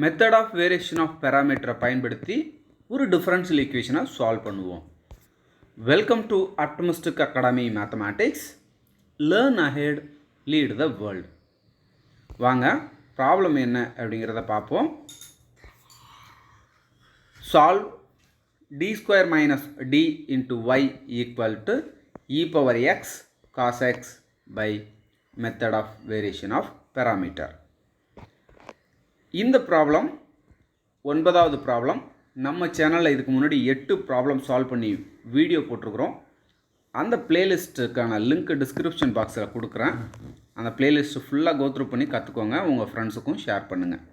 Method of variation of பேராமீட்டரை பயன்படுத்தி ஒரு differential ஈக்குவேஷனை சால்வ் பண்ணுவோம். Welcome to optimistic academy mathematics. Learn ahead, lead the world. வாங்க problem என்ன அப்படிங்கிறத பார்ப்போம். Solve d² - d into y equal to e power x cos x by method of variation of parameter. இந்த problem 9வது problem. நம்ம சேனலில் இதுக்கு முன்னாடி 8 ப்ராப்ளம் சால்வ் பண்ணி வீடியோ போட்டிருக்கிறோம். அந்த பிளேலிஸ்ட்டுக்கான லிங்க் டிஸ்கிரிப்ஷன் பாக்ஸில் கொடுக்குறேன். அந்த பிளேலிஸ்ட்டு ஃபுல்லாக கோத்ரூ பண்ணி கற்றுக்கோங்க, உங்கள் ஃப்ரெண்ட்ஸுக்கும் ஷேர் பண்ணுங்கள்.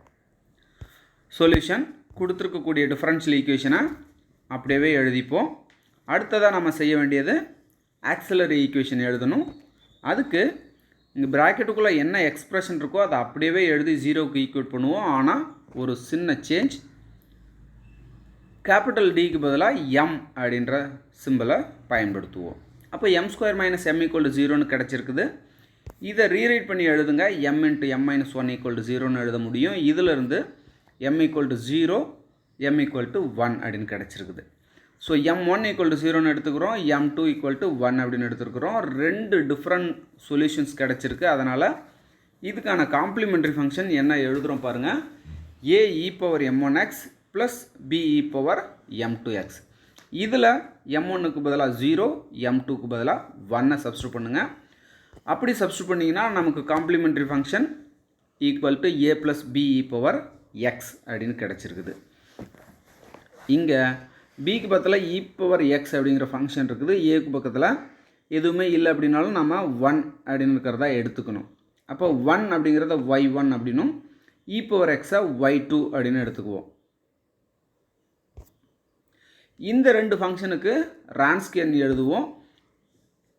சொல்யூஷன் கொடுத்துருக்கக்கூடிய டிஃபரன்ஷியல் ஈக்குவேஷனை அப்படியே எழுதிப்போம். அடுத்ததாக நம்ம செய்ய வேண்டியது ஆக்சிலரி ஈக்குவேஷன் எழுதணும். அதுக்கு இங்கே ப்ராக்கெட்டுக்குள்ளே என்ன எக்ஸ்ப்ரெஷன் இருக்கோ அதை அப்படியே எழுதி 0க்கு ஈக்குவேட் பண்ணுவோம். ஆனால் ஒரு சின்ன சேஞ்ச், கேபிட்டல் டிக்கு பதிலாக எம் அப்படின்ற சிம்பிளை பயன்படுத்துவோம். அப்போ m² - m = 0ன்னு கிடச்சிருக்குது. இதை ரீரைட் பண்ணி எழுதுங்க. m × m - 1 = 0ன்னு எழுத முடியும். இதிலிருந்து m = 0, m = 1 அப்படின்னு கிடச்சிருக்குது. ஸோ m1 = 0ன்னு எடுத்துக்கிறோம், m2 = 1 அப்படின்னு எடுத்துருக்குறோம். 2 டிஃப்ரெண்ட் சொல்யூஷன்ஸ் கிடச்சிருக்கு. அதனால் இதுக்கான காம்ப்ளிமெண்ட்ரி ஃபங்க்ஷன் என்ன எழுதுகிறோம் பாருங்கள். a e power m1x plus b e power m2x. இதில் m1க்கு பதிலாக 0, m2க்கு பதிலாக 1 சப்ஸ்டியூட் பண்ணுங்கள். அப்படி சப்ஸ்டியூட் பண்ணிங்கன்னா நமக்கு complimentary function equal to a plus b e power x அப்படின்னு கிடச்சிருக்குது. இங்கே பிக்கு பக்கத்தில் e power x அப்படிங்கிற ஃபங்க்ஷன் இருக்குது. ஏக்கு பக்கத்தில் எதுவுமே இல்லை அப்படின்னாலும் நம்ம 1 அப்படின்னு இருக்கிறதா எடுத்துக்கணும். அப்போ 1 அப்படிங்கிறத y1 அப்படின்னும் e power x-ஐ y2 அப்படின்னு எடுத்துக்குவோம். இந்த ரெண்டு ஃபங்க்ஷனுக்கு ரான்ஸ்கியன் எழுதுவோம்.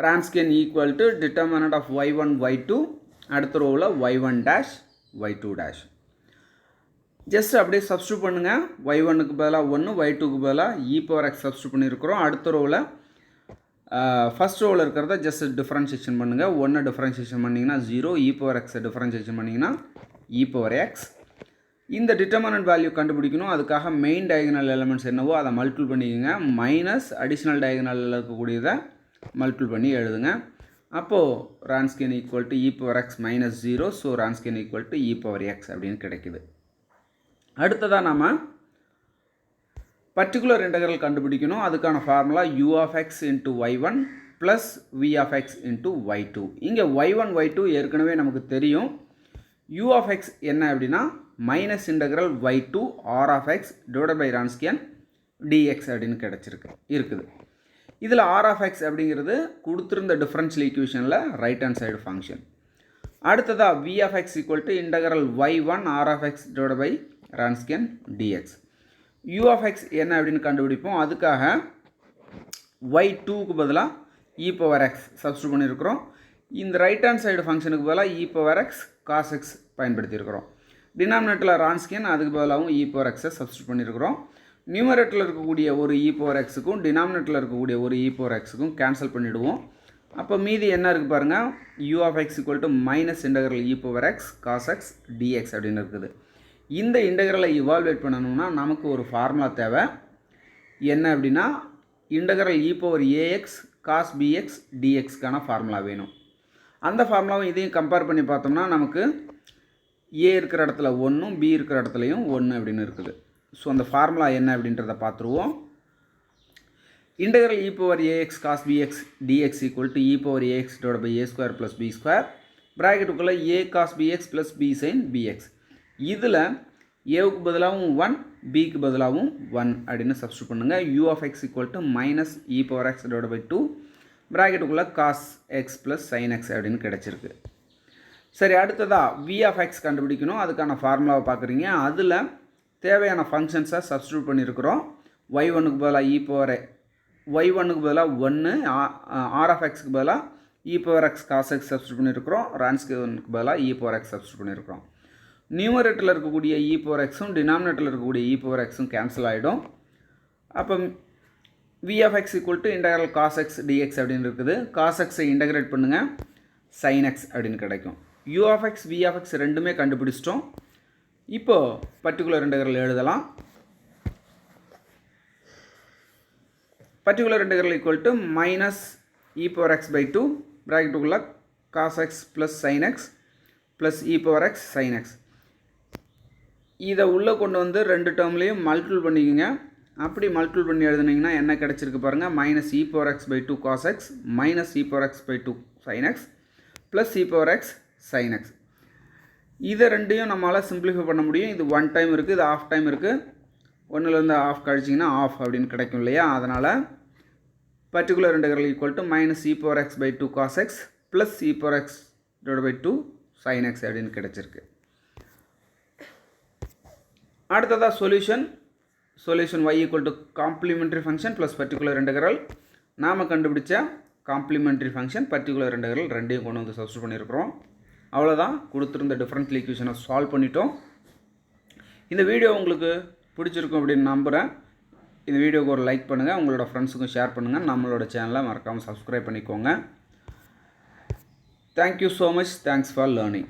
Wronskian equal to determinant of y1 y2, அடுத்த ரோவில் y1 dash y2 dash. Just அப்படியே சப்ஸ்டியூட் பண்ணுங்கள். y1க்கு பதிலாக 1, y2க்கு பதிலாக e power x சப்ஸ்டியூட் பண்ணியிருக்கிறோம். அடுத்த ரோவில் ஃபஸ்ட் ரோவில் இருக்கிறத ஜஸ்ட் டிஃப்ரென்ஷியேஷன் பண்ணுங்கள். 1 டிஃப்ரென்ஷியேஷன் பண்ணிங்கன்னா 0, e power x டிஃப்ரென்ஷியேஷன் பண்ணிங்கன்னா e power x. இந்த டிட்டர்மினன்ட் வேல்யூ கண்டுபிடிக்கணும். அதுக்காக மெயின் டயகனல் எலிமெண்ட்ஸ் என்னவோ அதை மல்டிபிள் பண்ணிக்கோங்க. மைனஸ் அடிஷ்னல் டயகனலில் இருக்கக்கூடியதை மல்டிபிள் பண்ணி எழுதுங்க. அப்போது Wronskian equal to e power x - 0, so Wronskian equal to e power x அப்படின்னு கிடைக்குது. அடுத்ததாக நம்ம பர்டிகுலர் இன்டெக்ரல் கண்டுபிடிக்கணும். அதுக்கான formula u of x into y1 plus v of x into y2. இங்கே y1 y2 ஏற்கனவே நமக்கு தெரியும். u of x என்ன அப்படின்னா minus integral y2 r of x divided by Wronskian dx அப்படின்னு இருக்குது. இதில் r of x அப்படிங்கிறது கொடுத்துருந்த டிஃபரன்ஷியல் ஈக்குவேஷனில் ரைட் ஹேண்ட் சைடு ஃபங்க்ஷன். அடுத்ததாக v of x equal to integral y1 r of x divided by Wronskian dx. u of x என்ன அப்படின்னு கண்டுபிடிப்போம். அதுக்காக y2க்கு பதிலாக e power x சப்ஸ்டியூட் பண்ணியிருக்கிறோம். இந்த ரைட் ஹேண்ட் சைடு ஃபங்க்ஷனுக்கு பதிலாக e power x cos x பயன்படுத்தியிருக்கிறோம். டினாமினேட்டரில் ரான்ஸ்கியன், அதுக்கு பதிலாகவும் e power x சப்ஸ்டியூட் பண்ணியிருக்கிறோம். நியூமரேட்டரில் இருக்கக்கூடிய ஒரு e power x-க்கும் டினாமினேட்டரில் இருக்கக்கூடிய ஒரு e power x-க்கும் கேன்சல் பண்ணிவிடுவோம். அப்போ மீதி என்ன இருக்குது பாருங்கள். u of x equal to minus integral e power x cos x dx அப்படின்னு இருக்குது. இந்த இன்டெக்ரலை இவால்வேட் பண்ணணும்னா நமக்கு ஒரு ஃபார்முலா தேவை. என்ன அப்படின்னா இன்டெக்ரல் e power ax cos bx dxக்கான ஃபார்முலா வேணும். அந்த ஃபார்முலாவும் இதையும் கம்பேர் பண்ணி பார்த்தோம்னா நமக்கு a இருக்கிற இடத்துல 1, b இருக்கிற இடத்துலையும் 1 அப்படின்னு இருக்குது. ஸோ அந்த ஃபார்முலா என்ன அப்படின்றத பார்த்துருவோம். Integral e power ax cos bx dx equal to e power ax divide by a² plus b², ப்ராக்கெட்டுக்குள்ளே a cos bx plus b sin bx. இதில் ஏவுக்கு பதிலாகவும் 1, பிக்கு பதிலாகவும் 1 அப்படின்னு சப்ஸ்டியூட் பண்ணுங்கள். u of x equal to minus e power x divide by 2, ப்ராக்கெட்டுக்குள்ளே cos x plus sin x அப்படின்னு கிடச்சிருக்கு. சரி, அடுத்ததாக v of x கண்டுபிடிக்கணும். அதுக்கான ஃபார்முலாவை பார்க்குறீங்க. அதில் தேவையான ஃபங்க்ஷன்ஸை சப்ஸ்டியூட் பண்ணியிருக்கிறோம். y1க்கு பதிலாக y1க்கு பதிலாக 1, r of x-க்கு பதிலாக e power x cos x substitute பண்ணியிருக்கிறோம். ரான்ஸ்கியனுக்கு பதிலாக e power x சப்ஸ்டியூட் பண்ணியிருக்கிறோம். நியூமரேட்டரில் இருக்கக்கூடிய e power x-ம் டினாமினேட்டரில் இருக்கக்கூடிய e power x-ம் கேன்சல் ஆகிடும். அப்போ v of x equal to integral cos x dx அப்படின்னு இருக்குது. cos x-ஐ இன்டெகிரேட் பண்ணுங்கள், sin x அப்படின்னு கிடைக்கும். u of x v of x ரெண்டுமே கண்டுபிடிச்சிட்டோம். இப்போ பர்டிகுலர் இன்டெக்ரல் எழுதலாம். Particular integral equal to minus e power x by 2 ப்ராக்கெட்டுக்குள்ளே cos x plus sine x plus e power x sine x. இதை உள்ளே கொண்டு வந்து ரெண்டு டேர்ம்லேயும் மல்டிபிள் பண்ணிக்கோங்க. அப்படி மல்டிபிள் பண்ணி எழுதுனீங்கன்னா என்ன கிடச்சிருக்கு பாருங்கள், minus e power x by 2 cos x minus e power x by 2 sine x plus e power x sine x. இதை ரெண்டையும் நம்மளால் சிம்பிளிஃபை பண்ண முடியும். இது ஒன் டைம் இருக்குது, இது ஆஃப் டைம் இருக்குது. ஒன்றுலேருந்து ஆஃப் கழிச்சிங்கன்னா ஆஃப் அப்படின்னு கிடைக்கும் இல்லையா. அதனால் particular integral equal to minus e power x by 2 cos x plus e power x divide by 2 sine x அப்படின்னு கிடச்சிருக்கு. அடுத்ததாக solution y equal to complementary function plus particular integral. நாம் கண்டுபிடிச்ச காம்ப்ளிமெண்ட்ரி ஃபங்க்ஷன் பர்டிகுலர் இன்டெக்ரல் ரெண்டையும் கொண்டு வந்து substitute பண்ணியிருக்கிறோம். அவ்வளோதான், கொடுத்துருந்த டிஃபரன்ஷியல் ஈக்குவேஷனை சால்வ் பண்ணிட்டோம். இந்த வீடியோ உங்களுக்கு பிடிச்சிருக்கும் அப்படின்னு நம்புகிறேன். இந்த வீடியோவுக்கு ஒரு லைக் பண்ணுங்கள், உங்களோட ஃப்ரெண்ட்ஸுக்கும் ஷேர் பண்ணுங்கள். நம்மளோட சேனலை மறக்காமல் சப்ஸ்கிரைப் பண்ணிக்கோங்க. Thank you so much. Thanks for learning.